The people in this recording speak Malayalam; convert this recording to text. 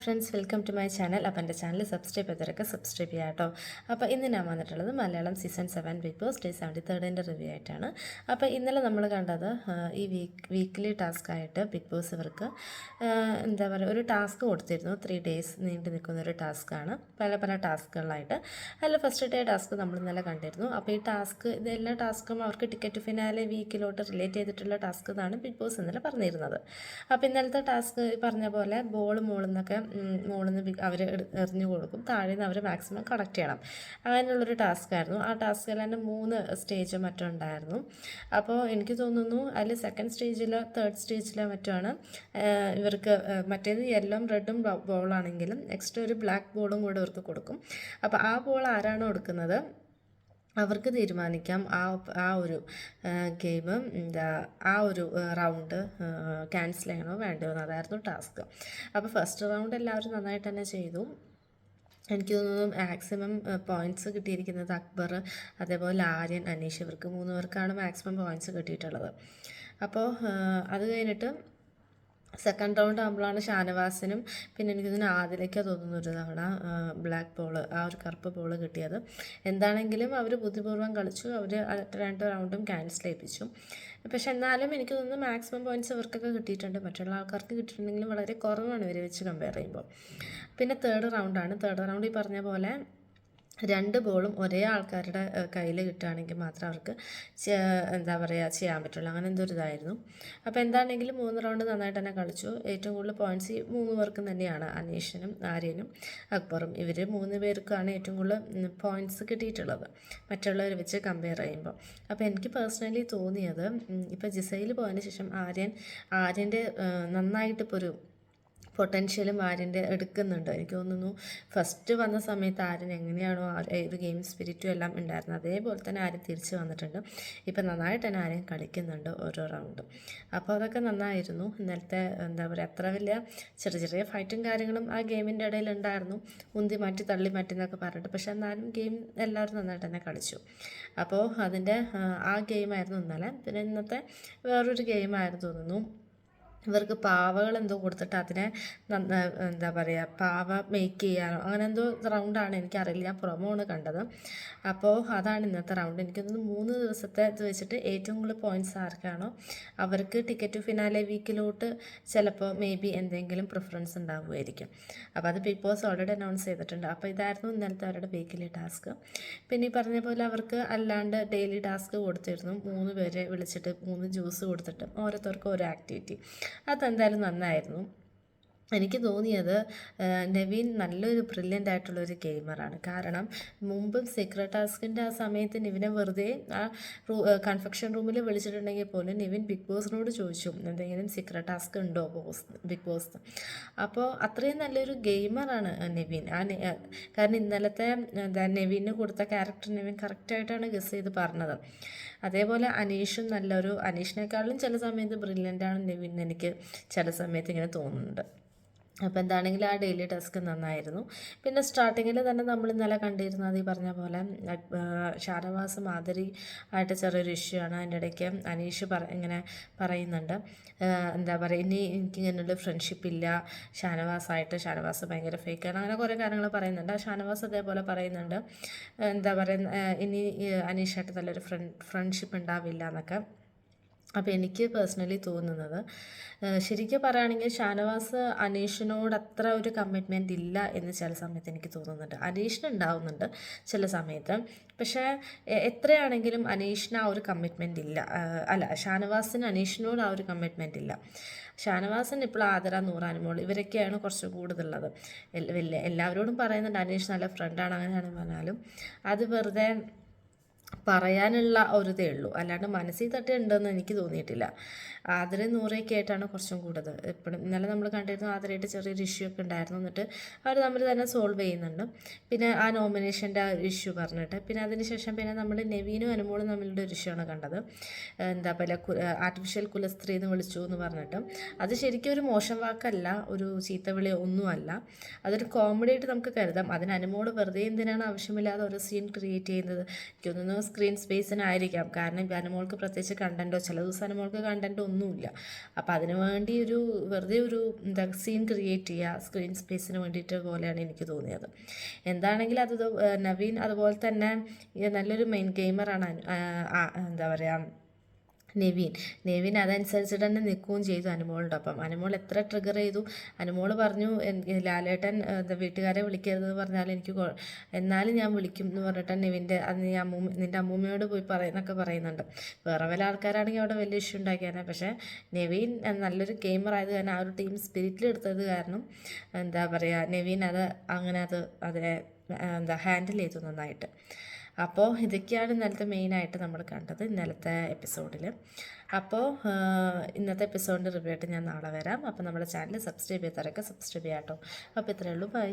Friends, welcome to my channel. അപ്പോൾ എൻ്റെ ചാനൽ സബ്സ്ക്രൈബ് ചെയ്തവരൊക്കെ സബ്സ്ക്രൈബ് ചെയ്യാം കേട്ടോ. അപ്പോൾ ഇന്ന് ഞാൻ വന്നിട്ടുള്ളത് Malayalam season 7 Bigg Boss day 73ൻ്റെ റിവ്യൂ ആയിട്ടാണ്. അപ്പോൾ ഇന്നലെ നമ്മൾ കണ്ടത് ഈ വീക്ക്ലി ടാസ്ക് ആയിട്ട് ബിഗ് ബോസ് ഇവർക്ക് എന്താ പറയുക ഒരു ടാസ്ക് കൊടുത്തിരുന്നു. 3 ഡേയ്സ് നീണ്ടു നിൽക്കുന്ന ഒരു ടാസ്ക്കാണ്, പല പല ടാസ്കുകളായിട്ട്. അതിൽ ഫസ്റ്റ് ഡേ ടാസ്ക് നമ്മൾ ഇന്നലെ കണ്ടിരുന്നു. അപ്പോൾ ഈ ടാസ്ക് ഇതെല്ലാ ടാസ്കും അവർക്ക് ടിക്കറ്റ് ഫിനാലെ വീക്കിലോട്ട് റിലേറ്റ് ചെയ്തിട്ടുള്ള ടാസ്ക് എന്നാണ് ബിഗ് ബോസ് ഇന്നലെ പറഞ്ഞിരുന്നത്. അപ്പോൾ ഇന്നലത്തെ ടാസ്ക് പറഞ്ഞ പോലെ മോളിൽ നിന്നൊക്കെ അവർ എറിഞ്ഞു കൊടുക്കും, താഴെ നിന്ന് അവർ മാക്സിമം കളക്ട് ചെയ്യണം. അങ്ങനെയുള്ളൊരു ടാസ്ക്കായിരുന്നു. ആ ടാസ്കിൽ തന്നെ 3 സ്റ്റേജോ മറ്റോ ഉണ്ടായിരുന്നു. അപ്പോൾ എനിക്ക് തോന്നുന്നു അതിൽ സെക്കൻഡ് സ്റ്റേജിലോ തേർഡ് സ്റ്റേജിലോ മറ്റോ ആണ് ഇവർക്ക് മറ്റേത് യെല്ലോയും റെഡും ബോളാണെങ്കിലും എക്സ്ട്രാ ഒരു ബ്ലാക്ക് ബോളും കൂടെ ഇവർക്ക് കൊടുക്കും. അപ്പോൾ ആ ബോൾ ആരാണോ എടുക്കുന്നത് അവർക്ക് തീരുമാനിക്കാം ആ ഒരു ഗെയിം ആ ഒരു റൗണ്ട് ക്യാൻസൽ ചെയ്യണോ വേണ്ടയോ എന്നതായിരുന്നു ടാസ്ക്. അപ്പോൾ ഫസ്റ്റ് റൗണ്ട് എല്ലാവരും നന്നായിട്ട് തന്നെ ചെയ്തു. എനിക്ക് തോന്നുന്നു മാക്സിമം പോയിൻറ്റ്സ് കിട്ടിയിരിക്കുന്നത് അക്ബർ, അതേപോലെ ആര്യൻ, അനീഷ്, ഇവർക്ക് 3 പേർക്കാണ് മാക്സിമം പോയിൻറ്റ്സ് കിട്ടിയിട്ടുള്ളത്. അപ്പോൾ അത് കഴിഞ്ഞിട്ട് സെക്കൻഡ് റൗണ്ട് ആകുമ്പോഴാണ് ഷാനവാസിനും പിന്നെ എനിക്കിതിന് ആദിലേക്കാണ് തോന്നുന്നു ഒരു തവണ ബ്ലാക്ക് ബോൾ, ആ ഒരു കറുപ്പ് ബോൾ കിട്ടിയത്. എന്താണെങ്കിലും അവർ ബുദ്ധിപൂർവ്വം കളിച്ചു, അവർ 2 റൗണ്ടും ക്യാൻസൽ ചെയ്യിപ്പിച്ചു. പക്ഷെ എന്നാലും എനിക്ക് തോന്നുന്നു മാക്സിമം പോയിൻറ്റ്സ് ഇവർക്കൊക്കെ കിട്ടിയിട്ടുണ്ട്. മറ്റുള്ള ആൾക്കാർക്ക് കിട്ടിയിട്ടുണ്ടെങ്കിലും വളരെ കുറവാണ് ഇവരെ വെച്ച് കമ്പയർ ചെയ്യുമ്പോൾ. പിന്നെ തേർഡ് റൗണ്ടാണ്. തേർഡ് റൗണ്ട് ഈ പറഞ്ഞ പോലെ 2 ബോളും ഒരേ ആൾക്കാരുടെ കയ്യിൽ കിട്ടുകയാണെങ്കിൽ മാത്രം അവർക്ക് എന്താ പറയുക ചെയ്യാൻ പറ്റുള്ളൂ. അങ്ങനെ എന്തൊരു ഇതായിരുന്നു. അപ്പോൾ എന്താണെങ്കിലും 3 റൗണ്ട് നന്നായിട്ട് തന്നെ കളിച്ചു. ഏറ്റവും കൂടുതൽ പോയിൻറ്റ്സ് 3 പേർക്കും തന്നെയാണ്, അനീഷിനും ആര്യനും അക്ബറും. ഇവർ 3 പേർക്കാണ് ഏറ്റവും കൂടുതൽ പോയിൻറ്റ്സ് കിട്ടിയിട്ടുള്ളത് മറ്റുള്ളവർ വെച്ച് കമ്പയർ ചെയ്യുമ്പോൾ. അപ്പോൾ എനിക്ക് പേഴ്സണലി തോന്നിയത് ഇപ്പോൾ ജിസയിൽ പോയതിന് ശേഷം ആര്യൻ്റെ നന്നായിട്ടിപ്പോൾ ഒരു പൊട്ടൻഷ്യലും ആര്യൻ്റെ എടുക്കുന്നുണ്ട്. എനിക്ക് തോന്നുന്നു ഫസ്റ്റ് വന്ന സമയത്ത് ആര്യൻ എങ്ങനെയാണോ ഒരു ഗെയിം സ്പിരിറ്റും എല്ലാം ഉണ്ടായിരുന്നത് അതേപോലെ തന്നെ ആര്യൻ തിരിച്ച് വന്നിട്ടുണ്ട്. ഇപ്പം നന്നായിട്ട് തന്നെ ആര്യൻ കളിക്കുന്നുണ്ട് ഓരോ റൗണ്ടും. അപ്പോൾ അതൊക്കെ നന്നായിരുന്നു. ഇന്നലത്തെ എന്താ പറയുക അത്ര വലിയ ചെറിയ ഫൈറ്റും കാര്യങ്ങളും ആ ഗെയിമിൻ്റെ ഇടയിൽ ഉണ്ടായിരുന്നു, ഉന്തി മാറ്റി തള്ളി മാറ്റി എന്നൊക്കെ പറഞ്ഞിട്ട്. പക്ഷെ എന്നാലും ഗെയിം എല്ലാവരും നന്നായിട്ട് തന്നെ കളിച്ചു. അപ്പോൾ അതിൻ്റെ ആ ഗെയിമായിരുന്നു ഇന്നലെ. പിന്നെ ഇന്നത്തെ വേറൊരു ഗെയിമായിരുന്നു തോന്നുന്നു, ഇവർക്ക് പാവകൾ എന്തോ കൊടുത്തിട്ട് അതിനെ എന്താ പറയുക പാവ മേക്ക് ചെയ്യാനോ അങ്ങനെ എന്തോ റൗണ്ടാണ്, എനിക്കറിയില്ല, ഞാൻ പ്രൊമോണ് കണ്ടത്. അപ്പോൾ അതാണ് ഇന്നത്തെ റൗണ്ട്. എനിക്കൊന്ന് 3 ദിവസത്തെ ഇത് വെച്ചിട്ട് ഏറ്റവും കൂടുതൽ പോയിൻറ്റ്സ് ആർക്കാണോ അവർക്ക് ടിക്കറ്റ് ഫിനാലെ വീക്കിലോട്ട് ചിലപ്പോൾ മേ ബി എന്തെങ്കിലും പ്രിഫറൻസ് ഉണ്ടാവുമായിരിക്കും. അപ്പോൾ അത് ബിഗ് ബോസ് ഓൾറെഡി അനൗൺസ് ചെയ്തിട്ടുണ്ട്. അപ്പോൾ ഇതായിരുന്നു ഇന്നലത്തെ അവരുടെ വീക്കിലി ടാസ്ക്. പിന്നെ ഈ പറഞ്ഞ പോലെ അവർക്ക് അല്ലാണ്ട് ഡെയിലി ടാസ്ക് കൊടുത്തിരുന്നു. 3 പേരെ വിളിച്ചിട്ട് 3 ജ്യൂസ് കൊടുത്തിട്ട് ഓരോരുത്തർക്കും ഓരോ ആക്ടിവിറ്റി. അതെന്തായാലും നന്നായിരുന്നു. എനിക്ക് തോന്നിയത് നവീൻ നല്ലൊരു ബ്രില്യൻ്റ് ആയിട്ടുള്ളൊരു ഗെയിമറാണ്. കാരണം മുമ്പും സീക്രട്ട് ടാസ്കിൻ്റെ ആ സമയത്ത് നിവിനെ വെറുതെ ആ കൺഫെക്ഷൻ റൂമിൽ വിളിച്ചിട്ടുണ്ടെങ്കിൽ പോലും നിവിൻ ബിഗ് ബോസിനോട് ചോദിച്ചു എന്തെങ്കിലും സീക്രട്ട് ടാസ്ക് ഉണ്ടോ ബിഗ് ബോസ്. അപ്പോൾ അത്രയും നല്ലൊരു ഗെയിമറാണ് നിവിൻ. കാരണം ഇന്നലത്തെ നെവിന് കൊടുത്ത ക്യാരക്ടർ നിവിൻ കറക്റ്റായിട്ടാണ് ഗസ് ചെയ്ത് പറഞ്ഞത്. അതേപോലെ അനീഷും അനീഷിനേക്കാളും ചില സമയത്ത് ബ്രില്യൻ്റാണ് നിവിൻ എനിക്ക് ചില സമയത്ത് ഇങ്ങനെ തോന്നുന്നുണ്ട്. അപ്പോൾ എന്താണെങ്കിലും ആ ഡെയിലി ടാസ്ക് നന്നായിരുന്നു. പിന്നെ സ്റ്റാർട്ടിങ്ങിൽ തന്നെ നമ്മൾ ഇന്നലെ കണ്ടിരുന്നത് ഈ പറഞ്ഞ പോലെ ഷാനവാസ് മാധുരി ആയിട്ട് ചെറിയൊരു ഇഷ്യൂ ആണ്. അതിൻ്റെ ഇടയ്ക്ക് അനീഷ് ഇങ്ങനെ പറയുന്നുണ്ട് എന്താ പറയുക ഇനി എനിക്കിങ്ങനെയുള്ള ഫ്രണ്ട്ഷിപ്പ് ഇല്ല ഷാനവാസ് ഭയങ്കര ഫേക്കാണ്, അങ്ങനെ കുറേ കാര്യങ്ങൾ പറയുന്നുണ്ട്. ഷാനവാസ് അതേപോലെ പറയുന്നുണ്ട് എന്താ പറയുക ഇനി അനീഷായിട്ട് നല്ലൊരു ഫ്രണ്ട്ഷിപ്പ് ഉണ്ടാവില്ല എന്നൊക്കെ. അപ്പോൾ എനിക്ക് പേഴ്സണലി തോന്നുന്നത് ശരിക്കും പറയുകയാണെങ്കിൽ ഷാനവാസ് അനീഷിനോട് അത്ര ഒരു കമ്മിറ്റ്മെൻറ്റ് ഇല്ല എന്ന് ചില സമയത്ത് എനിക്ക് തോന്നുന്നുണ്ട്. അനീഷിന് ഉണ്ടാവുന്നുണ്ട് ചില സമയത്ത്, പക്ഷേ എത്രയാണെങ്കിലും അനീഷിന് ആ ഒരു കമ്മിറ്റ്മെൻറ്റ് ഇല്ല. ഷാനവാസിന് അനീഷിനോട് ആ ഒരു കമ്മിറ്റ്മെൻറ്റ് ഇല്ല. ഷാനവാസിന് ഇപ്പോൾ ആദര, നൂറ, അനുമോൾ ഇവരൊക്കെയാണ് കുറച്ച് കൂടുതലുള്ളത്. എല്ലാവരോടും പറയുന്നുണ്ട് അനീഷ് നല്ല ഫ്രണ്ടാണ്, അങ്ങനെയാണ് പറഞ്ഞാലും അത് വെറുതെ പറയാനുള്ള ഒരിതേ ഉള്ളൂ, അല്ലാണ്ട് മനസ്സിൽ തട്ടി ഉണ്ടെന്ന് എനിക്ക് തോന്നിയിട്ടില്ല. ആതിര 100 ആയിട്ടാണ് കുറച്ചും കൂടുതൽ. ഇപ്പോഴും ഇന്നലെ നമ്മൾ കണ്ടിരുന്നു ആതിരയായിട്ട് ചെറിയൊരു ഇഷ്യൂ ഒക്കെ ഉണ്ടായിരുന്നു, എന്നിട്ട് അവർ തമ്മിൽ തന്നെ സോൾവ് ചെയ്യുന്നുണ്ട്. പിന്നെ ആ നോമിനേഷൻ്റെ ആ ഒരു ഇഷ്യൂ പറഞ്ഞിട്ട് പിന്നെ അതിനുശേഷം പിന്നെ നമ്മൾ നെവീനും അനുമോളും തമ്മിലുള്ള ഒരു ഇഷ്യൂ ആണ് കണ്ടത്. എന്താ പറയുക ആർട്ടിഫിഷ്യൽ കുലസ്ത്രീ എന്ന് വിളിച്ചു എന്ന് പറഞ്ഞിട്ട്. അത് ശരിക്കും ഒരു മോശം വാക്കല്ല, ഒരു ചീത്തവിളി ഒന്നുമല്ല, അതൊരു കോമഡി ആയിട്ട് നമുക്ക് കരുതാം. അതിന് അനുമോള് വെറുതെ എന്തിനാണ് ആവശ്യമില്ലാതെ ഒരു സീൻ ക്രിയേറ്റ് ചെയ്യുന്നത്. എനിക്കൊന്നും സ്ക്രീൻ സ്പേസിനായിരിക്കാം. കാരണം അനുമോൾക്ക് പ്രത്യേകിച്ച് കണ്ടൻറ്റോ ചില ദിവസം അനുമോൾക്ക് കണ്ടൻറ്റോ ഒന്നുമില്ല. അപ്പോൾ അതിനു വേണ്ടി വെറുതെ ഒരു സീൻ ക്രിയേറ്റ് ചെയ്യുക സ്ക്രീൻ സ്പേസിന് വേണ്ടിയിട്ട് പോലെയാണ് എനിക്ക് തോന്നിയത്. എന്താണെങ്കിലും നവീൻ അതുപോലെ തന്നെ നല്ലൊരു മെയിൻ ഗെയിമറാണ്. എന്താ പറയുക, നെവിൻ അതനുസരിച്ചിട്ട് തന്നെ നിൽക്കുകയും ചെയ്തു അനുമോളുടെ ഒപ്പം. അനുമോൾ എത്ര ട്രിഗർ ചെയ്തു. അനുമോൾ പറഞ്ഞു ലാലേട്ടൻ വീട്ടുകാരെ വിളിക്കരുതെന്ന് പറഞ്ഞാൽ എന്നാലും ഞാൻ വിളിക്കും എന്ന് പറഞ്ഞിട്ട് നെവിൻ്റെ അന്ന് നിൻ്റെ അമ്മൂമ്മയോട് പോയി എന്നൊക്കെ പറയുന്നുണ്ട്. വേറെ വല്ല ആൾക്കാരാണെങ്കിൽ അവിടെ വലിയ ഇഷ്യൂ ഉണ്ടാക്കിയാണ്. പക്ഷേ നെവിൻ നല്ലൊരു ഗെയിമർ ആയത് കാരണം ആ ഒരു ടീം സ്പിരിറ്റിലെടുത്തത് കാരണം എന്താ പറയുക, നെവിൻ അതിനെ ഹാൻഡിൽ ചെയ്തു നന്നായിട്ട്. അപ്പോൾ ഇതൊക്കെയാണ് ഇന്നലത്തെ മെയിനായിട്ട് നമ്മൾ കണ്ടത് ഇന്നലത്തെ എപ്പിസോഡിൽ. അപ്പോൾ ഇന്നത്തെ എപ്പിസോഡിൻ്റെ റിവ്യൂ ആയിട്ട് ഞാൻ നാളെ വരാം. അപ്പോൾ നമ്മുടെ ചാനൽ സബ്സ്ക്രൈബ് ചെയ്തവരൊക്കെ സബ്സ്ക്രൈബ് ചെയ്യാം കേട്ടോ. അപ്പോൾ ഇത്രയേ ഉള്ളൂ, ബൈ.